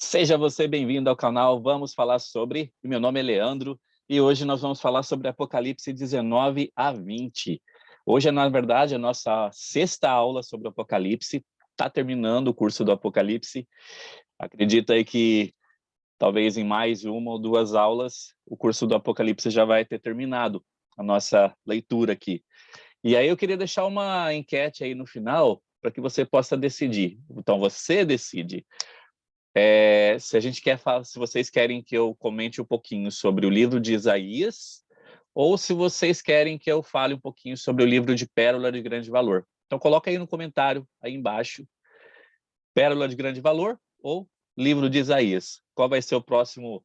Seja você bem-vindo ao canal Vamos Falar Sobre. Meu nome é Leandro e hoje nós vamos falar sobre Apocalipse 19 a 20. Hoje, na verdade, a nossa sexta aula sobre o Apocalipse. Está terminando o curso do Apocalipse. Acredito aí que talvez em mais uma ou duas aulas o curso do Apocalipse já vai ter terminado a nossa leitura aqui. E aí eu queria deixar uma enquete aí no final para que você possa decidir. Então, você decide. Se vocês querem que eu comente um pouquinho sobre o livro de Isaías, ou se vocês querem que eu fale um pouquinho sobre o livro de Pérola de Grande Valor. Então coloca aí no comentário, aí embaixo, Pérola de Grande Valor ou livro de Isaías. Qual vai ser o próximo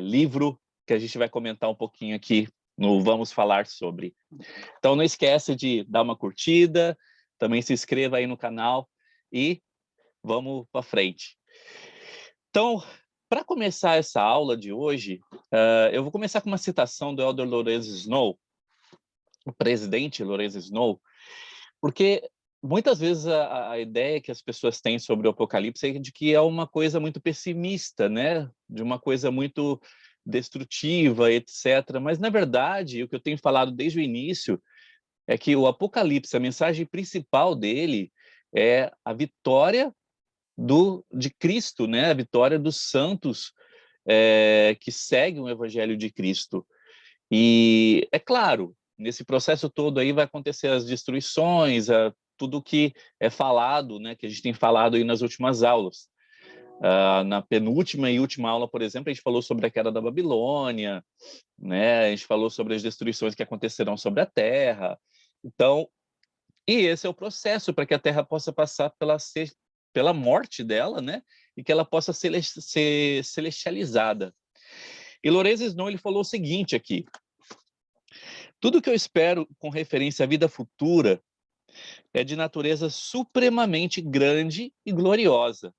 livro que a gente vai comentar um pouquinho aqui no Vamos Falar Sobre. Então não esquece de dar uma curtida, também se inscreva aí no canal e vamos para frente. Então, para começar essa aula de hoje, eu vou começar com uma citação do Elder Lorenzo Snow, o presidente Lorenzo Snow, porque muitas vezes a ideia que as pessoas têm sobre o Apocalipse é de que é uma coisa muito pessimista, né? De uma coisa muito destrutiva, etc. Mas, na verdade, o que eu tenho falado desde o início é que o Apocalipse, a mensagem principal dele é a vitória de Cristo, né? A vitória dos santos que seguem o Evangelho de Cristo. E, é claro, nesse processo todo aí vai acontecer as destruições, tudo que é falado, né? Que a gente tem falado aí nas últimas aulas. Na penúltima e última aula, por exemplo, a gente falou sobre a queda da Babilônia, né? A gente falou sobre as destruições que acontecerão sobre a Terra. Então, e esse é o processo para que a Terra possa passar pela morte dela, né? E que ela possa ser celestializada. E Lorenzo Snow ele falou o seguinte aqui: tudo que eu espero com referência à vida futura é de natureza supremamente grande e gloriosa.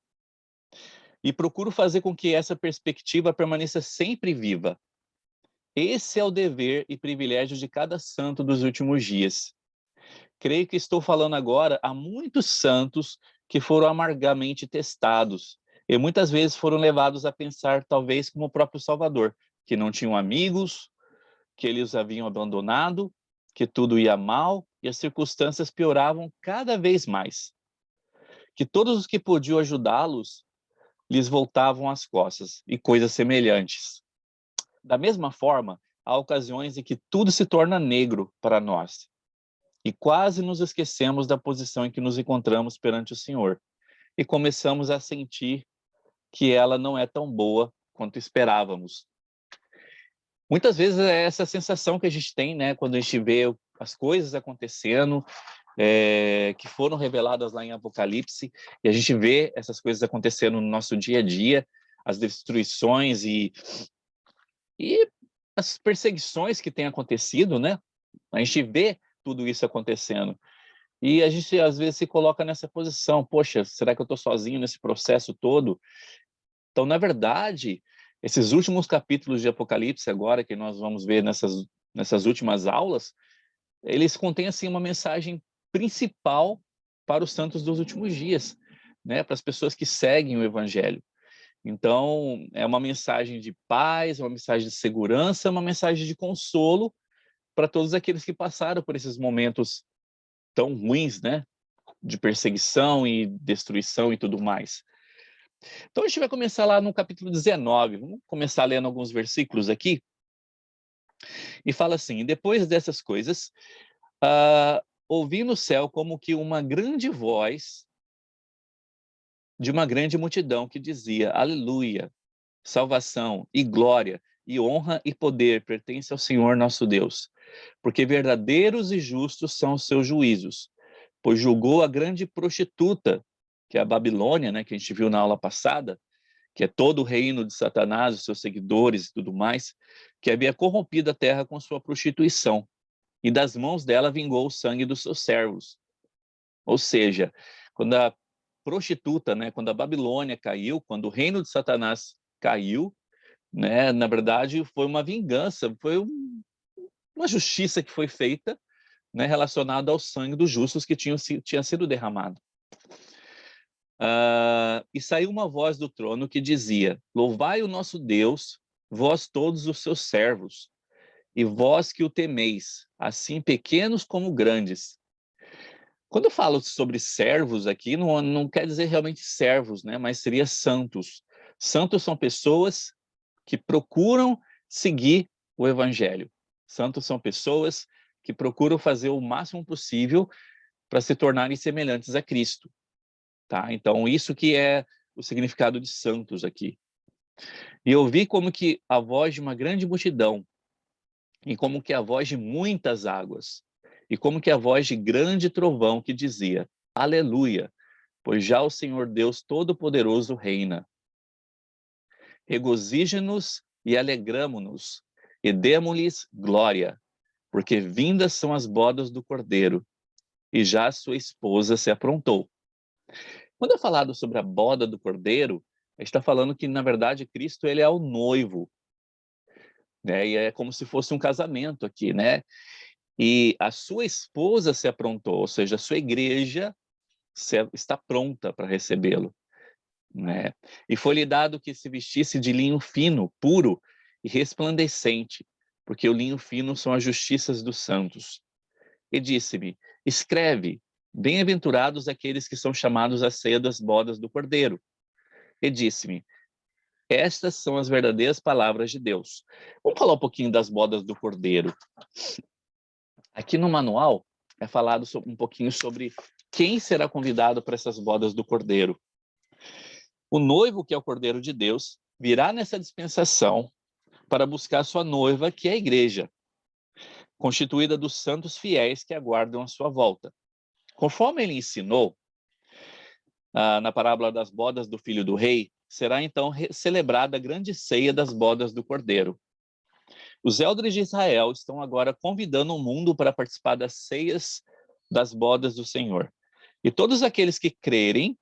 E procuro fazer com que essa perspectiva permaneça sempre viva. Esse é o dever e privilégio de cada santo dos últimos dias. Creio que estou falando agora a muitos santos que foram amargamente testados e muitas vezes foram levados a pensar, talvez, como o próprio Salvador, que não tinham amigos, que eles os haviam abandonado, que tudo ia mal e as circunstâncias pioravam cada vez mais. Que todos os que podiam ajudá-los lhes voltavam as costas e coisas semelhantes. Da mesma forma, há ocasiões em que tudo se torna negro para nós e quase nos esquecemos da posição em que nos encontramos perante o Senhor e começamos a sentir que ela não é tão boa quanto esperávamos. Muitas vezes é essa sensação que a gente tem, né, quando a gente vê as coisas acontecendo, que foram reveladas lá em Apocalipse, e a gente vê essas coisas acontecendo no nosso dia a dia, as destruições e as perseguições que têm acontecido, né? A gente vê tudo isso acontecendo. E a gente, às vezes, se coloca nessa posição, poxa, será que eu estou sozinho nesse processo todo? Então, na verdade, esses últimos capítulos de Apocalipse agora, que nós vamos ver nessas últimas aulas, eles contêm, assim, uma mensagem principal para os santos dos últimos dias, né? Para as pessoas que seguem o Evangelho. Então, é uma mensagem de paz, uma mensagem de segurança, uma mensagem de consolo para todos aqueles que passaram por esses momentos tão ruins, né? De perseguição e destruição e tudo mais. Então, a gente vai começar lá no capítulo 19. Vamos começar lendo alguns versículos aqui. E fala assim: depois dessas coisas, ouvi no céu como que uma grande voz de uma grande multidão que dizia: Aleluia, salvação e glória e honra e poder pertence ao Senhor nosso Deus, porque verdadeiros e justos são os seus juízos, pois julgou a grande prostituta, que é a Babilônia, né, que a gente viu na aula passada, que é todo o reino de Satanás, os seus seguidores e tudo mais, que havia corrompido a terra com sua prostituição, e das mãos dela vingou o sangue dos seus servos. Ou seja, quando a prostituta, né, quando a Babilônia caiu, quando o reino de Satanás caiu, né, na verdade foi uma vingança, uma justiça que foi feita, né, relacionada ao sangue dos justos que tinha sido derramado. E saiu uma voz do trono que dizia: louvai o nosso Deus, vós todos os seus servos, e vós que o temeis, assim pequenos como grandes. Quando eu falo sobre servos aqui, não quer dizer realmente servos, né? Mas seria santos. Santos são pessoas que procuram seguir o evangelho. Santos são pessoas que procuram fazer o máximo possível para se tornarem semelhantes a Cristo, tá? Então, isso que é o significado de santos aqui. E eu vi como que a voz de uma grande multidão, e como que a voz de muitas águas, e como que a voz de grande trovão que dizia: Aleluia, pois já o Senhor Deus Todo-Poderoso reina. Regozije-nos e alegramo-nos, e demo-lhes glória, porque vindas são as bodas do Cordeiro, e já sua esposa se aprontou. Quando é falado sobre a boda do Cordeiro, a gente está falando que, na verdade, Cristo ele é o noivo, né? E é como se fosse um casamento aqui, né? E a sua esposa se aprontou, ou seja, a sua igreja está pronta para recebê-lo, né? E foi-lhe dado que se vestisse de linho fino, puro e resplandecente, porque o linho fino são as justiças dos santos. E disse-me: escreve, bem-aventurados aqueles que são chamados à ceia das bodas do Cordeiro. E disse-me: estas são as verdadeiras palavras de Deus. Vamos falar um pouquinho das bodas do Cordeiro. Aqui no manual é falado um pouquinho sobre quem será convidado para essas bodas do Cordeiro. O noivo, que é o Cordeiro de Deus, virá nessa dispensação para buscar sua noiva, que é a igreja, constituída dos santos fiéis que aguardam a sua volta. Conforme ele ensinou, na parábola das bodas do filho do rei, será então celebrada a grande ceia das bodas do Cordeiro. Os eldres de Israel estão agora convidando o mundo para participar das ceias das bodas do Senhor. E todos aqueles que crerem,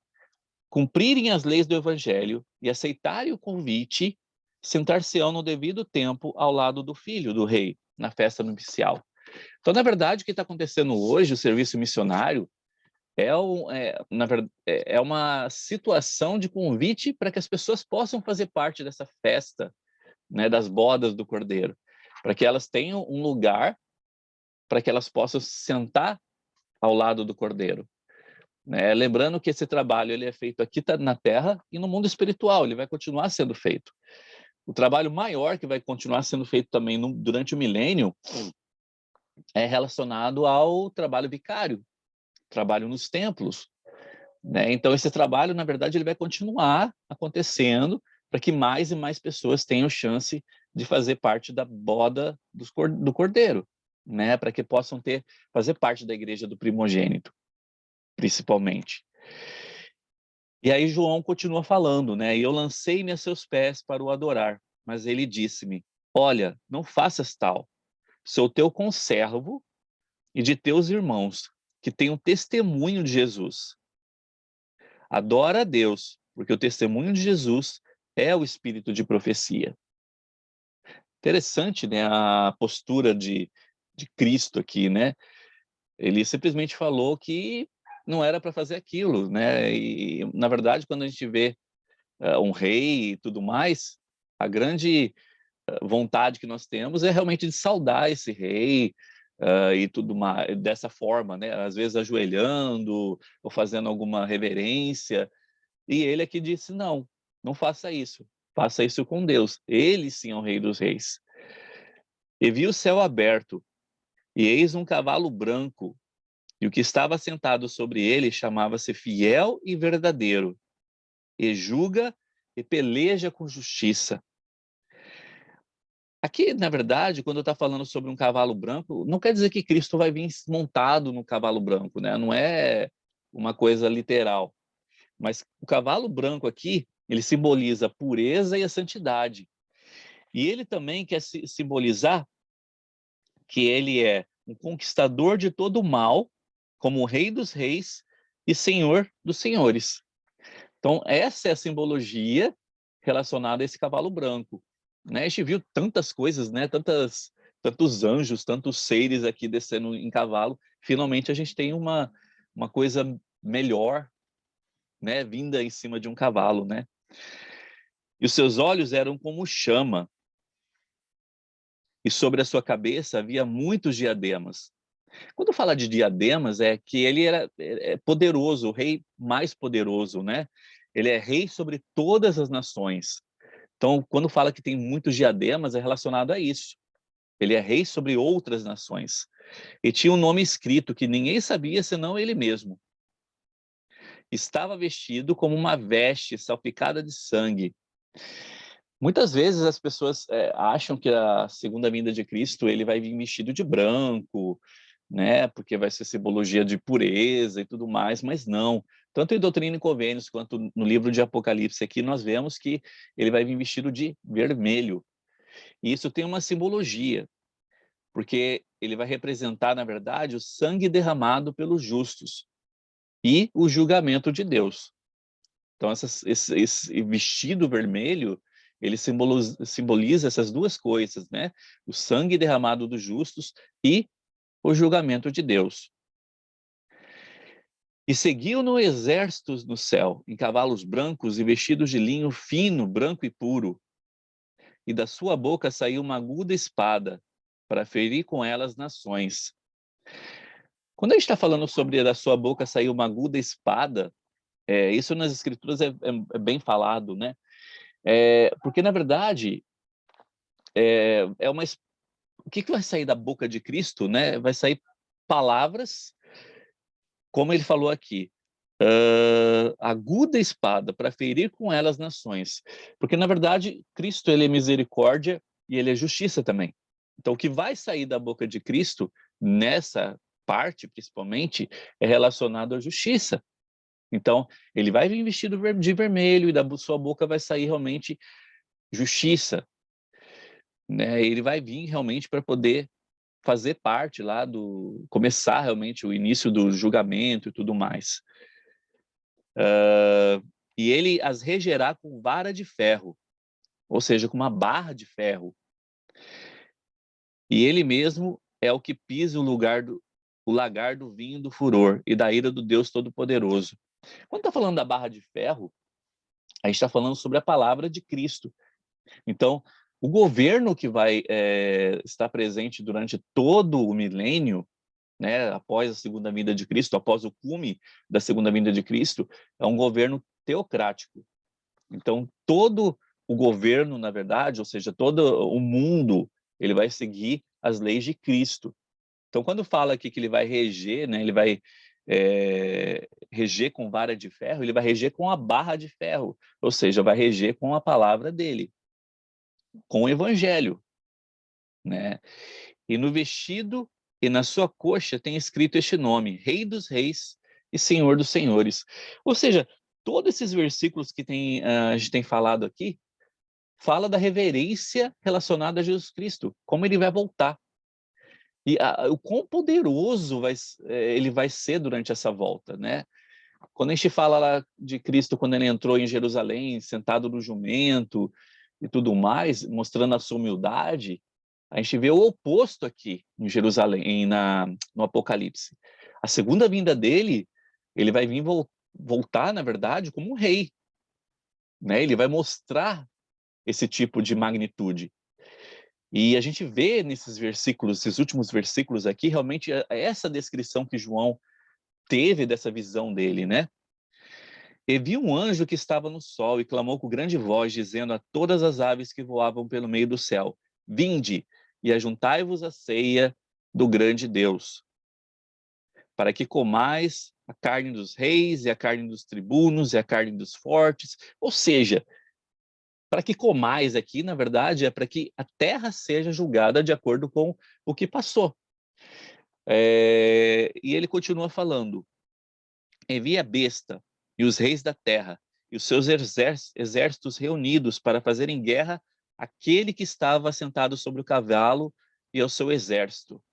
cumprirem as leis do Evangelho e aceitarem o convite, sentar-se-ão no devido tempo ao lado do filho do rei, na festa nupcial. Então, na verdade, o que está acontecendo hoje, o serviço missionário, é uma situação de convite para que as pessoas possam fazer parte dessa festa, né, das bodas do Cordeiro, para que elas tenham um lugar para que elas possam sentar ao lado do Cordeiro. Né? Lembrando que esse trabalho ele é feito aqui na Terra e no mundo espiritual, ele vai continuar sendo feito. O trabalho maior que vai continuar sendo feito também durante o milênio é relacionado ao trabalho vicário, trabalho nos templos. Né? Então, esse trabalho, na verdade, ele vai continuar acontecendo para que mais e mais pessoas tenham chance de fazer parte da boda do Cordeiro, né? Para que possam fazer parte da igreja do primogênito, principalmente. E aí João continua falando, né? E eu lancei-me a seus pés para o adorar, mas ele disse-me: olha, não faças tal. Sou teu conservo e de teus irmãos, que têm um testemunho de Jesus. Adora a Deus, porque o testemunho de Jesus é o espírito de profecia. Interessante, né, a postura de Cristo aqui, né? Ele simplesmente falou que não era para fazer aquilo, né? E, na verdade, quando a gente vê um rei e tudo mais, a grande vontade que nós temos é realmente de saudar esse rei e tudo mais, dessa forma, né? Às vezes ajoelhando ou fazendo alguma reverência. E ele aqui disse: não, não faça isso. Faça isso com Deus. Ele sim é o Rei dos Reis. E vi o céu aberto, e eis um cavalo branco, e o que estava sentado sobre ele chamava-se Fiel e Verdadeiro, e julga e peleja com justiça. Aqui, na verdade, quando está falando sobre um cavalo branco, não quer dizer que Cristo vai vir montado no cavalo branco, né? Não é uma coisa literal. Mas o cavalo branco aqui, ele simboliza a pureza e a santidade. E ele também quer simbolizar que ele é um conquistador de todo o mal, como o Rei dos Reis e Senhor dos Senhores. Então, essa é a simbologia relacionada a esse cavalo branco. Né? A gente viu tantas coisas, né? Tantos anjos, tantos seres aqui descendo em cavalo. Finalmente, a gente tem uma coisa melhor, né, vinda em cima de um cavalo, né? E os seus olhos eram como chama, e sobre a sua cabeça havia muitos diademas. Quando fala de diademas, é que ele era poderoso, o rei mais poderoso, né? Ele é rei sobre todas as nações. Então, quando fala que tem muitos diademas, é relacionado a isso. Ele é rei sobre outras nações. E tinha um nome escrito que ninguém sabia senão ele mesmo. Estava vestido como uma veste salpicada de sangue. Muitas vezes as pessoas acham que a segunda vinda de Cristo ele vai vir vestido de branco, né? Porque vai ser simbologia de pureza e tudo mais, mas não. Tanto em Doutrina e Convênios quanto no livro de Apocalipse aqui nós vemos que ele vai vir vestido de vermelho. E isso tem uma simbologia, porque ele vai representar, na verdade, o sangue derramado pelos justos e o julgamento de Deus. Então, esse vestido vermelho, ele simboliza essas duas coisas, né? O sangue derramado dos justos e o julgamento de Deus. E seguiam-no exércitos no céu, em cavalos brancos e vestidos de linho fino, branco e puro. E da sua boca saiu uma aguda espada, para ferir com ela as nações. Quando a gente está falando sobre da sua boca sair uma aguda espada, isso nas escrituras é bem falado, né? Porque, na verdade, o que vai sair da boca de Cristo, né? Vai sair palavras, como ele falou aqui, aguda espada para ferir com ela as nações. Porque, na verdade, Cristo ele é misericórdia e ele é justiça também. Então, o que vai sair da boca de Cristo, nessa parte, principalmente, é relacionado à justiça. Então, ele vai vir vestido de vermelho e da sua boca vai sair realmente justiça, né? Ele vai vir realmente para poder fazer parte lá começar realmente o início do julgamento e tudo mais. E ele as regerá com vara de ferro, ou seja, com uma barra de ferro. E ele mesmo é o que pisa o lagar do vinho do furor e da ira do Deus Todo-Poderoso. Quando está falando da barra de ferro, a gente está falando sobre a palavra de Cristo. Então, o governo que vai estar presente durante todo o milênio, né, após a segunda vinda de Cristo, após o cume da segunda vinda de Cristo, é um governo teocrático. Então, todo o governo, na verdade, ou seja, todo o mundo, ele vai seguir as leis de Cristo. Então, quando fala aqui que ele vai reger, né, ele vai reger com vara de ferro, ele vai reger com a barra de ferro, ou seja, vai reger com a palavra dele, com o evangelho, né? E no vestido e na sua coxa tem escrito este nome: Rei dos Reis e Senhor dos Senhores. Ou seja, todos esses versículos que a gente tem falado aqui, fala da reverência relacionada a Jesus Cristo, como ele vai voltar. E o quão poderoso ele vai ser durante essa volta, né? Quando a gente fala lá de Cristo, quando ele entrou em Jerusalém, sentado no jumento e tudo mais, mostrando a sua humildade, a gente vê o oposto aqui em Jerusalém, no Apocalipse. A segunda vinda dele, ele vai vir voltar, na verdade, como um rei, né? Ele vai mostrar esse tipo de magnitude. E a gente vê nesses versículos, esses últimos versículos aqui, realmente essa descrição que João teve dessa visão dele, né? E vi um anjo que estava no sol e clamou com grande voz, dizendo a todas as aves que voavam pelo meio do céu: Vinde e ajuntai-vos à ceia do grande Deus, para que comais a carne dos reis e a carne dos tribunos e a carne dos fortes. Ou seja, para que comais aqui, na verdade, é para que a terra seja julgada de acordo com o que passou. E ele continua falando: envia a besta e os reis da terra e os seus exércitos reunidos para fazerem guerra àquele que estava sentado sobre o cavalo e ao seu exército.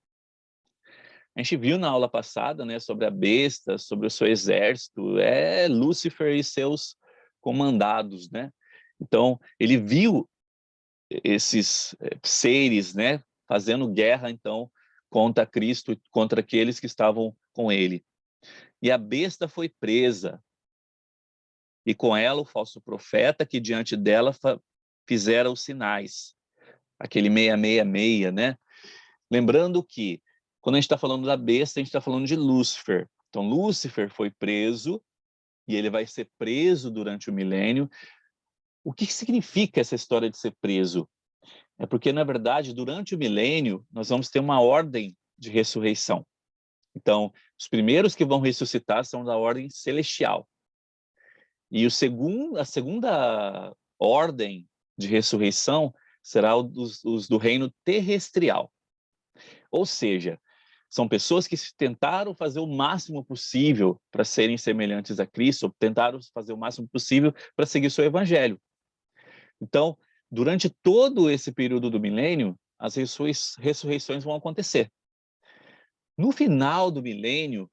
A gente viu na aula passada, né, sobre a besta, sobre o seu exército, Lúcifer e seus comandados, né? Então, ele viu esses seres, né, fazendo guerra, então, contra Cristo e contra aqueles que estavam com ele. E a besta foi presa, e com ela o falso profeta que diante dela fizera os sinais. Aquele 666, né? Lembrando que, quando a gente está falando da besta, a gente está falando de Lúcifer. Então, Lúcifer foi preso, e ele vai ser preso durante o milênio. O que significa essa história de ser preso? É porque, na verdade, durante o milênio, nós vamos ter uma ordem de ressurreição. Então, os primeiros que vão ressuscitar são da ordem celestial. E a segunda ordem de ressurreição será os do reino terrestrial. Ou seja, são pessoas que tentaram fazer o máximo possível para serem semelhantes a Cristo, ou tentaram fazer o máximo possível para seguir seu evangelho. Então, durante todo esse período do milênio, as ressurreições vão acontecer. No final do milênio,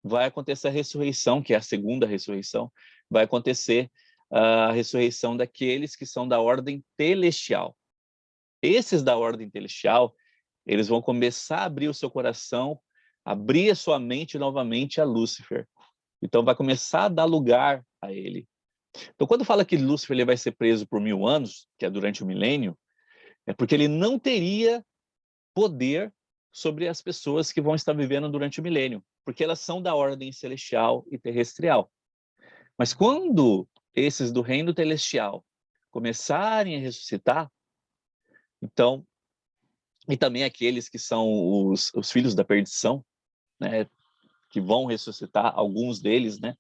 vai acontecer a ressurreição, que é a segunda ressurreição, vai acontecer a ressurreição daqueles que são da ordem celestial. Esses da ordem celestial, eles vão começar a abrir o seu coração, abrir a sua mente novamente a Lúcifer. Então, vai começar a dar lugar a ele. Então, quando fala que Lúcifer ele vai ser preso por 1000 anos, que é durante o milênio, é porque ele não teria poder sobre as pessoas que vão estar vivendo durante o milênio, porque elas são da ordem celestial e terrestrial. Mas quando esses do reino celestial começarem a ressuscitar, então, e também aqueles que são os filhos da perdição, né, que vão ressuscitar, alguns deles, né,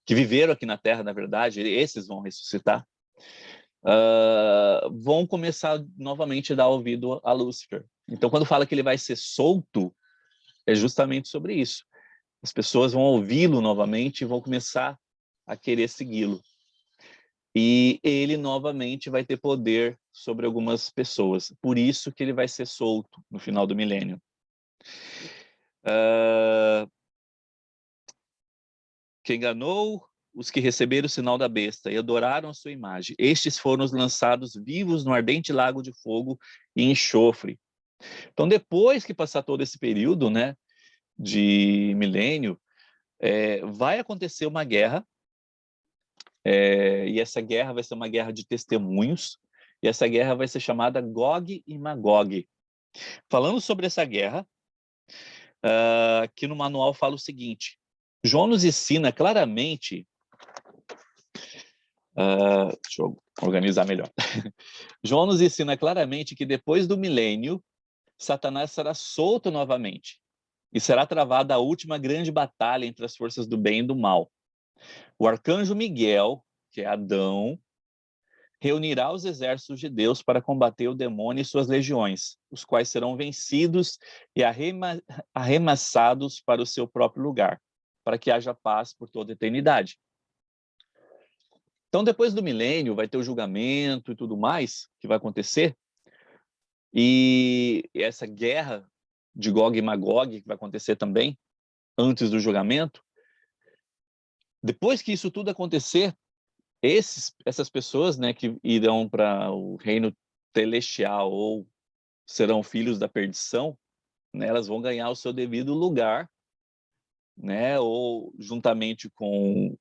que viveram aqui na Terra, na verdade, esses vão ressuscitar, vão começar novamente a dar ouvido a Lúcifer. Então, quando fala que ele vai ser solto, é justamente sobre isso. As pessoas vão ouvi-lo novamente e vão começar a querer segui-lo. E ele novamente vai ter poder sobre algumas pessoas. Por isso que ele vai ser solto no final do milênio. Que enganou os que receberam o sinal da besta e adoraram a sua imagem. Estes foram lançados vivos no ardente lago de fogo e enxofre. Então, depois que passar todo esse período, né, de milênio, vai acontecer uma guerra, e essa guerra vai ser uma guerra de testemunhos, e essa guerra vai ser chamada Gog e Magog. Falando sobre essa guerra, aqui no manual fala o seguinte: João nos ensina claramente, deixa eu organizar melhor. João nos ensina claramente que depois do milênio, Satanás será solto novamente e será travada a última grande batalha entre as forças do bem e do mal. O arcanjo Miguel, que é Adão, reunirá os exércitos de Deus para combater o demônio e suas legiões, os quais serão vencidos e arremessados para o seu próprio lugar, para que haja paz por toda a eternidade. Então, depois do milênio, vai ter o julgamento e tudo mais que vai acontecer, e essa guerra de Gog e Magog, que vai acontecer também, antes do julgamento. Depois que isso tudo acontecer, essas pessoas, né, que irão para o reino celestial ou serão filhos da perdição, né, elas vão ganhar o seu devido lugar, né, ou juntamente com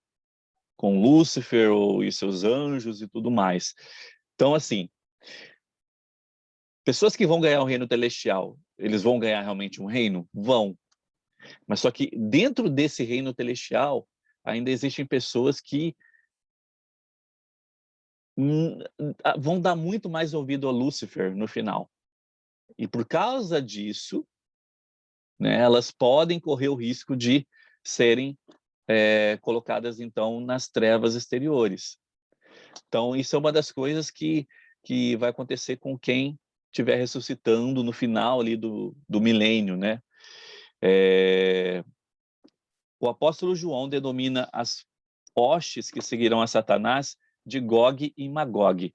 Lúcifer e seus anjos e tudo mais. Então, assim, pessoas que vão ganhar o reino celestial, eles vão ganhar realmente um reino? Vão. Mas só que dentro desse reino celestial, ainda existem pessoas que vão dar muito mais ouvido a Lúcifer no final. E por causa disso, né, elas podem correr o risco de serem colocadas, então, nas trevas exteriores. Então, isso é uma das coisas que vai acontecer com quem estiver ressuscitando no final ali do milênio, né? O apóstolo João denomina as hostes que seguirão a Satanás de Gog e Magog.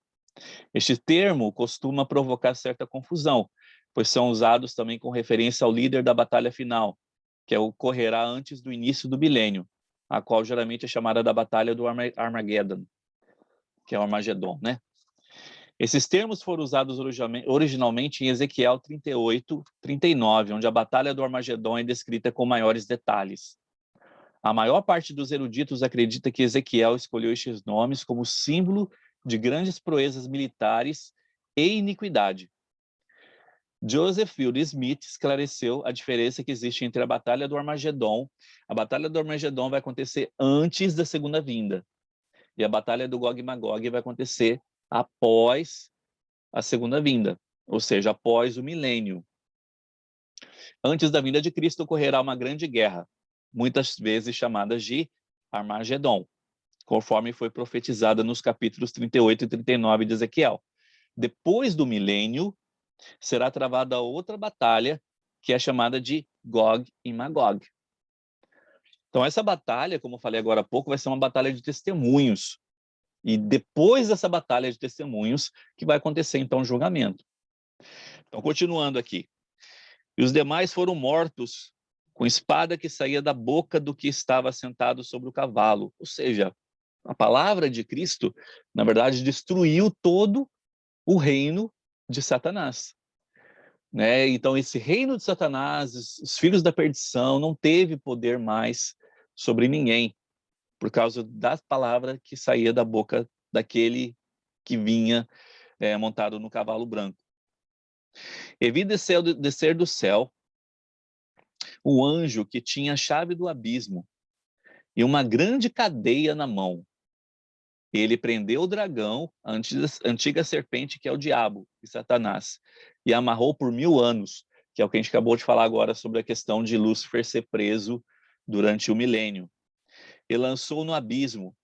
Este termo costuma provocar certa confusão, pois são usados também com referência ao líder da batalha final, que ocorrerá antes do início do milênio, a qual geralmente é chamada da Batalha do Armageddon, que é o Armagedon, né? Esses termos foram usados originalmente em Ezequiel 38, 39, onde a Batalha do Armagedon é descrita com maiores detalhes. A maior parte dos eruditos acredita que Ezequiel escolheu estes nomes como símbolo de grandes proezas militares e iniquidade. Joseph Fielding Smith esclareceu a diferença que existe entre a Batalha do Armagedon. A Batalha do Armagedon vai acontecer antes da segunda vinda. E a Batalha do Gog e Magog vai acontecer após a segunda vinda, ou seja, após o milênio. Antes da vinda de Cristo ocorrerá uma grande guerra, muitas vezes chamada de Armagedon, conforme foi profetizada nos capítulos 38 e 39 de Ezequiel. Depois do milênio, será travada outra batalha, que é chamada de Gog e Magog. Então, essa batalha, como eu falei agora há pouco, vai ser uma batalha de testemunhos. E depois dessa batalha de testemunhos, que vai acontecer, então, o julgamento. Então, continuando aqui. E os demais foram mortos com espada que saía da boca do que estava sentado sobre o cavalo. Ou seja, a palavra de Cristo, na verdade, destruiu todo o reino de Satanás. Né? Então, esse reino de Satanás, os filhos da perdição, não teve poder mais sobre ninguém, por causa da palavra que saía da boca daquele que vinha montado no cavalo branco. E vi descer do céu o anjo que tinha a chave do abismo e uma grande cadeia na mão. Ele prendeu o dragão, a antiga serpente, que é o diabo e Satanás, e amarrou por 1000 anos, que é o que a gente acabou de falar agora sobre a questão de Lúcifer ser preso durante o milênio. E lançou no abismo,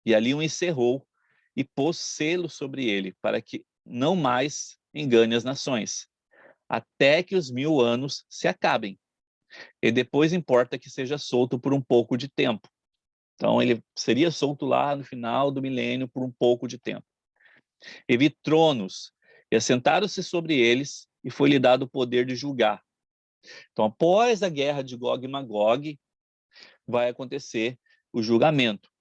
e ali o encerrou, e pôs selo sobre ele, para que não mais engane as nações, até que os 1000 anos se acabem. E depois importa que seja solto por um pouco de tempo. Então, ele seria solto lá no final do milênio por um pouco de tempo. E vi tronos, e assentaram-se sobre eles, e foi-lhe dado o poder de julgar. Então, após a guerra de Gog e Magog, vai acontecer o julgamento.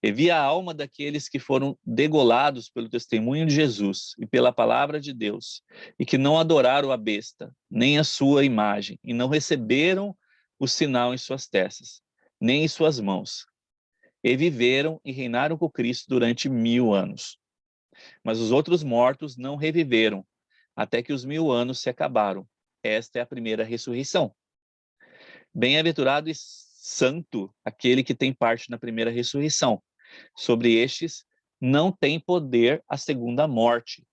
E vi a alma daqueles que foram degolados pelo testemunho de Jesus e pela palavra de Deus, e que não adoraram a besta, nem a sua imagem, e não receberam o sinal em suas testas, nem em suas mãos. E viveram e reinaram com Cristo durante 1000 anos. Mas os outros mortos não reviveram, até que os 1000 anos se acabaram. Esta é a primeira ressurreição. Bem-aventurado e santo aquele que tem parte na primeira ressurreição. Sobre estes não tem poder a segunda morte,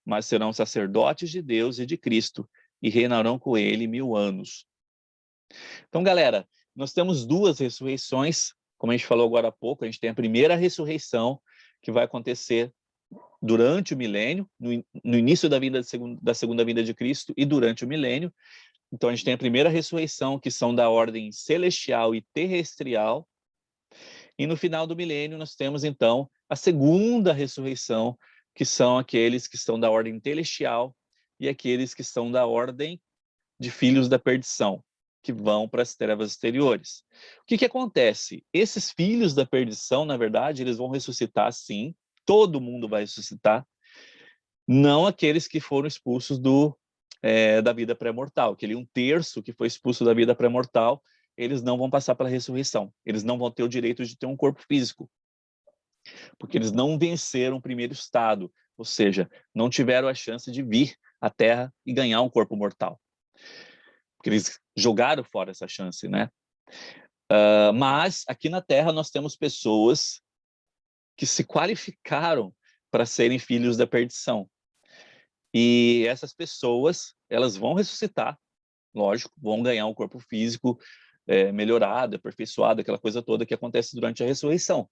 mas serão sacerdotes de Deus e de Cristo, e reinarão com ele 1000 anos. Então, galera, nós temos duas ressurreições, como a gente falou agora há pouco. A gente tem a primeira ressurreição, que vai acontecer durante o milênio, no início da segunda vinda de Cristo e durante o milênio. Então, a gente tem a primeira ressurreição, que são da ordem celestial e terrestrial. E no final do milênio, nós temos, então, a segunda ressurreição, que são aqueles que estão da ordem celestial e aqueles que estão da ordem de filhos da perdição, que vão para as trevas exteriores. O que acontece? Esses filhos da perdição, na verdade, eles vão ressuscitar, sim, todo mundo vai ressuscitar, não aqueles que foram expulsos da vida pré-mortal, aquele 1/3 que foi expulso da vida pré-mortal, eles não vão passar pela ressurreição, eles não vão ter o direito de ter um corpo físico, porque eles não venceram o primeiro estado, ou seja, não tiveram a chance de vir à Terra e ganhar um corpo mortal. Porque eles jogaram fora essa chance, né? Mas aqui na Terra nós temos pessoas que se qualificaram para serem filhos da perdição. E essas pessoas, elas vão ressuscitar, lógico, vão ganhar um corpo físico melhorado, aperfeiçoado, aquela coisa toda que acontece durante a ressurreição.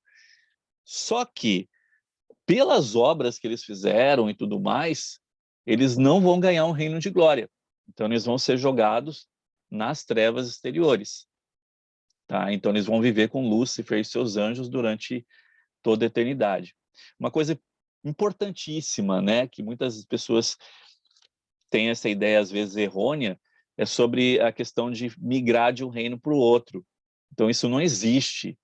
Só que, pelas obras que eles fizeram e tudo mais, eles não vão ganhar um reino de glória. Então, eles vão ser jogados nas trevas exteriores. Tá? Então, eles vão viver com Lúcifer e seus anjos durante toda a eternidade. Uma coisa importantíssima, né, que muitas pessoas têm essa ideia, às vezes, errônea, é sobre a questão de migrar de um reino para o outro. Então, isso não existe.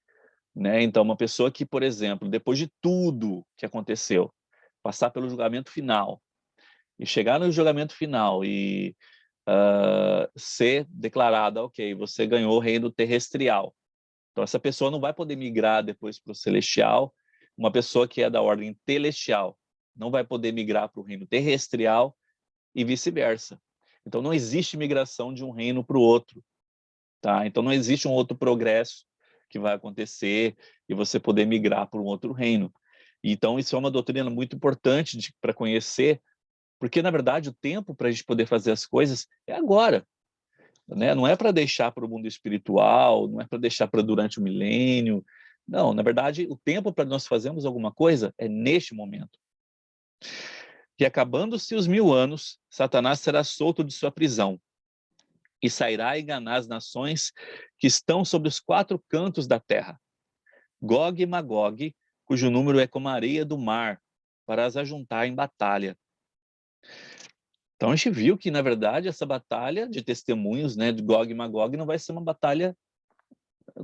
Né? Então, uma pessoa que, por exemplo, depois de tudo que aconteceu, passar pelo julgamento final, e chegar no julgamento final e ser declarada, ok, você ganhou o reino terrestrial, Então, essa pessoa não vai poder migrar depois para o celestial. Uma pessoa que é da ordem celestial não vai poder migrar para o reino terrestrial e vice-versa. Então, não existe migração de um reino para o outro. Tá? Então, não existe um outro progresso que vai acontecer e você poder migrar para um outro reino. Então, isso é uma doutrina muito importante para conhecer, porque, na verdade, o tempo para a gente poder fazer as coisas é agora. Né? Não é para deixar para o mundo espiritual, não é para deixar para durante o milênio. Não, na verdade, o tempo para nós fazermos alguma coisa é neste momento. Que acabando-se os 1000 anos, Satanás será solto de sua prisão e sairá a enganar as nações que estão sobre os 4 cantos da terra. Gog e Magog, cujo número é como a areia do mar, para as ajuntar em batalha. Então a gente viu que, na verdade, essa batalha de testemunhos, né, de Gog e Magog, não vai ser uma batalha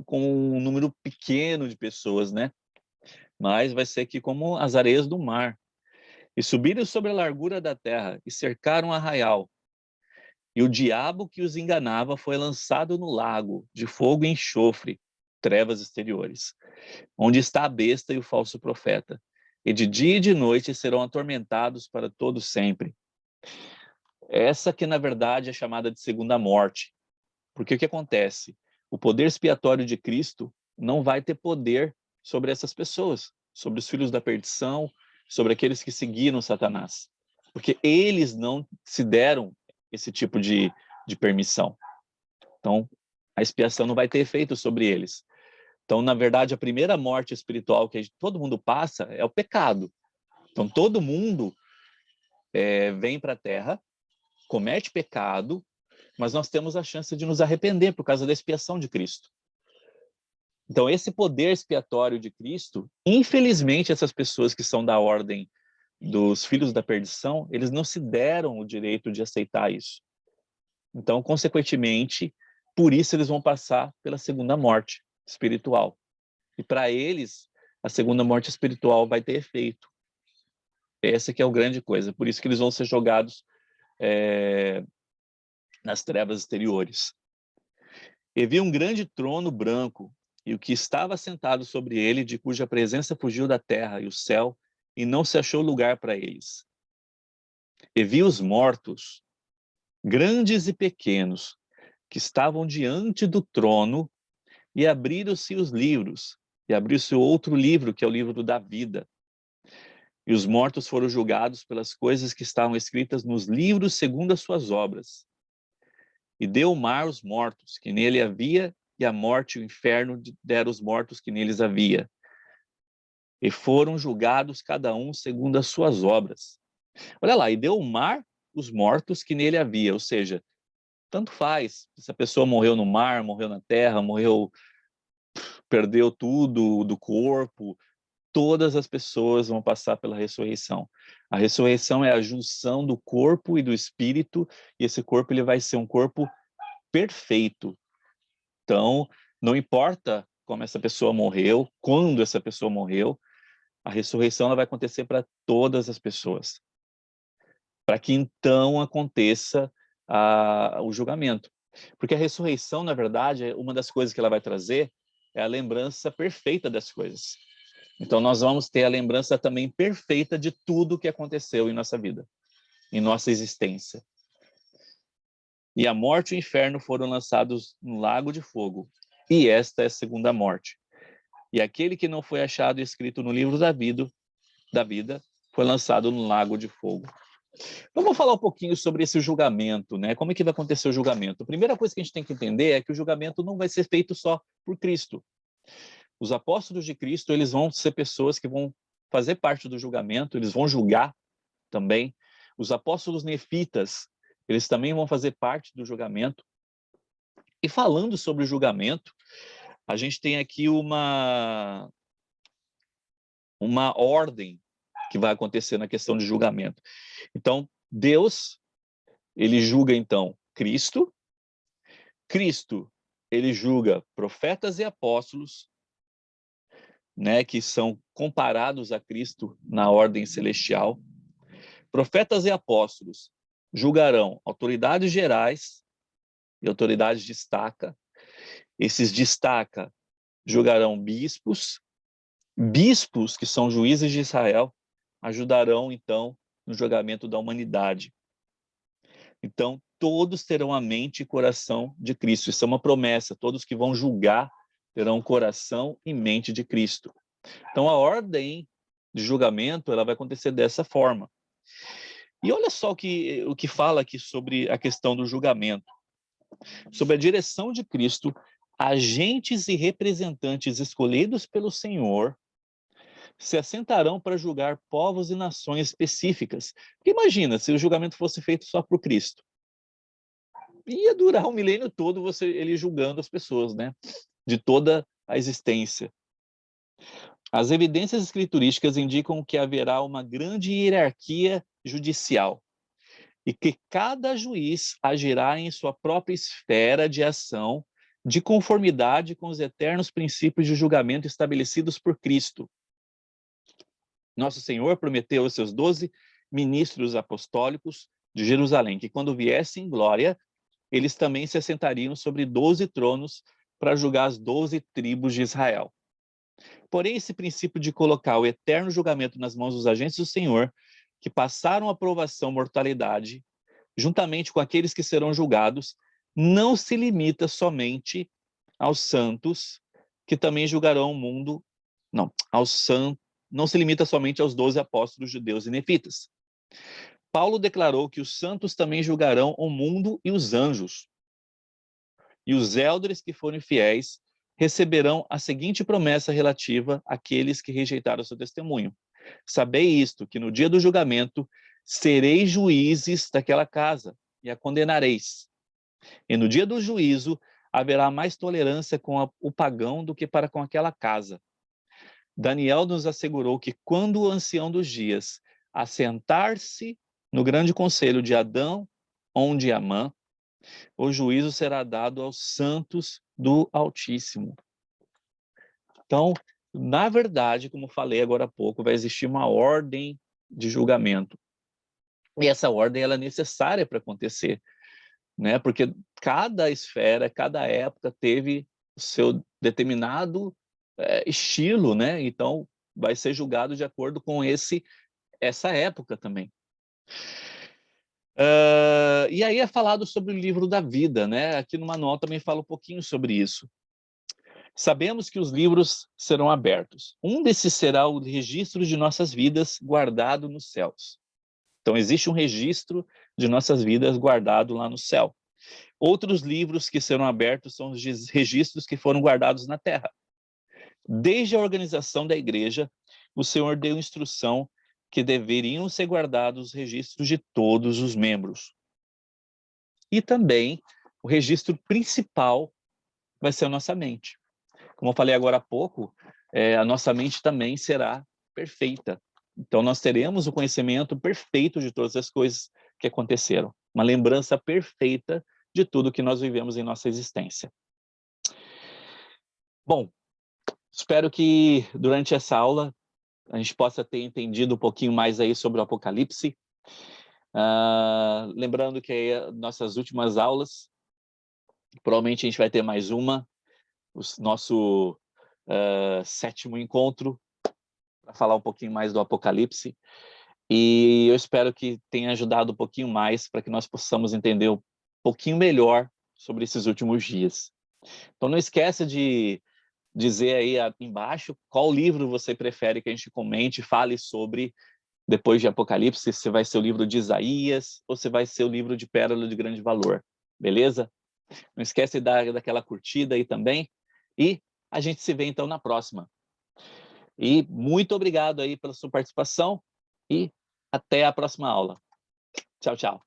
com um número pequeno de pessoas, né? Mas vai ser aqui como as areias do mar. E subiram sobre a largura da terra e cercaram o arraial. E o diabo que os enganava foi lançado no lago de fogo e enxofre, trevas exteriores, onde está a besta e o falso profeta. E de dia e de noite serão atormentados para todo sempre. Essa que, na verdade, é chamada de segunda morte. Porque o que acontece? O poder expiatório de Cristo não vai ter poder sobre essas pessoas, sobre os filhos da perdição, sobre aqueles que seguiram Satanás. Porque eles não se deram esse tipo de permissão. Então, a expiação não vai ter efeito sobre eles. Então, na verdade, a primeira morte espiritual que todo mundo passa é o pecado. Então, todo mundo vem para a Terra, comete pecado, mas nós temos a chance de nos arrepender por causa da expiação de Cristo. Então, esse poder expiatório de Cristo, infelizmente, essas pessoas que são da ordem dos filhos da perdição, eles não se deram o direito de aceitar isso. Então, consequentemente, por isso eles vão passar pela segunda morte espiritual. E para eles, a segunda morte espiritual vai ter efeito. Essa que é a grande coisa. Por isso que eles vão ser jogados nas trevas exteriores. E vi um grande trono branco, e o que estava sentado sobre ele, de cuja presença fugiu da terra e o céu, e não se achou lugar para eles. E vi os mortos, grandes e pequenos, que estavam diante do trono, e abriram-se os livros, e abriu-se outro livro, que é o livro da vida. E os mortos foram julgados pelas coisas que estavam escritas nos livros segundo as suas obras. E deu o mar os mortos, que nele havia, e a morte e o inferno deram os mortos que neles havia. E foram julgados cada um segundo as suas obras. Olha lá, e deu o mar os mortos que nele havia, ou seja, tanto faz se a pessoa morreu no mar, morreu na terra, morreu, perdeu tudo do corpo, todas as pessoas vão passar pela ressurreição. A ressurreição é a junção do corpo e do espírito, e esse corpo ele vai ser um corpo perfeito. Então, não importa como essa pessoa morreu, quando essa pessoa morreu, a ressurreição ela vai acontecer para todas as pessoas. Para que então aconteça o julgamento. Porque a ressurreição, na verdade, uma das coisas que ela vai trazer é a lembrança perfeita das coisas. Então, nós vamos ter a lembrança também perfeita de tudo que aconteceu em nossa vida, em nossa existência. E a morte e o inferno foram lançados no lago de fogo. E esta é a segunda morte. E aquele que não foi achado escrito no livro da vida foi lançado no lago de fogo. Vamos falar um pouquinho sobre esse julgamento, né? Como é que vai acontecer o julgamento? A primeira coisa que a gente tem que entender é que o julgamento não vai ser feito só por Cristo. Os apóstolos de Cristo, eles vão ser pessoas que vão fazer parte do julgamento, eles vão julgar também. Os apóstolos nefitas, eles também vão fazer parte do julgamento. E falando sobre o julgamento, a gente tem aqui uma ordem que vai acontecer na questão de julgamento. Então, Deus, ele julga, então, Cristo. Cristo, ele julga profetas e apóstolos, né, que são comparados a Cristo na ordem celestial. Profetas e apóstolos julgarão autoridades gerais e autoridades destaca. Esses destaca julgarão bispos. Bispos, que são juízes de Israel, ajudarão, então, no julgamento da humanidade. Então, todos terão a mente e coração de Cristo. Isso é uma promessa. Todos que vão julgar terão coração e mente de Cristo. Então, a ordem de julgamento ela vai acontecer dessa forma. E olha só o que fala aqui sobre a questão do julgamento. Sob a direção de Cristo, agentes e representantes escolhidos pelo Senhor se assentarão para julgar povos e nações específicas. Porque imagina, se o julgamento fosse feito só por Cristo. Ia durar um milênio todo ele julgando as pessoas, né? De toda a existência. As evidências escriturísticas indicam que haverá uma grande hierarquia judicial e que cada juiz agirá em sua própria esfera de ação de conformidade com os eternos princípios de julgamento estabelecidos por Cristo. Nosso Senhor prometeu aos seus 12 ministros apostólicos de Jerusalém que quando viessem em glória, eles também se assentariam sobre 12 tronos para julgar as 12 tribos de Israel. Porém, esse princípio de colocar o eterno julgamento nas mãos dos agentes do Senhor, que passaram a provação mortalidade, juntamente com aqueles que serão julgados, não se limita somente aos santos, que também julgarão o mundo, não se limita somente aos 12 apóstolos judeus e nefitas. Paulo declarou que os santos também julgarão o mundo e os anjos. E os eldres que forem fiéis receberão a seguinte promessa relativa àqueles que rejeitaram o seu testemunho. Sabei isto, que no dia do julgamento sereis juízes daquela casa e a condenareis. E no dia do juízo haverá mais tolerância com o pagão do que para com aquela casa. Daniel nos assegurou que quando o ancião dos dias assentar-se no grande conselho de Adão ou de Amã, o juízo será dado aos santos do Altíssimo. Então, na verdade, como falei agora há pouco, vai existir uma ordem de julgamento. E essa ordem ela é necessária para acontecer, né? Porque cada esfera, cada época teve o seu determinado estilo, né? Então, vai ser julgado de acordo com essa época também. E aí é falado sobre o livro da vida, né? Aqui no manual também fala um pouquinho sobre isso. Sabemos que os livros serão abertos. Um desses será o registro de nossas vidas guardado nos céus. Então, existe um registro de nossas vidas guardado lá no céu. Outros livros que serão abertos são os registros que foram guardados na terra. Desde a organização da igreja, o Senhor deu instrução que deveriam ser guardados os registros de todos os membros. E também, o registro principal vai ser a nossa mente. Como eu falei agora há pouco, a nossa mente também será perfeita. Então, nós teremos o conhecimento perfeito de todas as coisas que aconteceram. Uma lembrança perfeita de tudo que nós vivemos em nossa existência. Bom, espero que durante essa aula a gente possa ter entendido um pouquinho mais aí sobre o Apocalipse. Lembrando que aí, nossas últimas aulas, provavelmente a gente vai ter mais uma, o nosso 7º encontro, para falar um pouquinho mais do Apocalipse. E eu espero que tenha ajudado um pouquinho mais para que nós possamos entender um pouquinho melhor sobre esses últimos dias. Então não esqueça de dizer aí embaixo qual livro você prefere que a gente comente, fale sobre depois de Apocalipse, se vai ser o livro de Isaías ou se vai ser o livro de Pérola de Grande Valor, beleza? Não esquece de dar daquela curtida aí também e a gente se vê então na próxima. E muito obrigado aí pela sua participação e até a próxima aula. Tchau, tchau.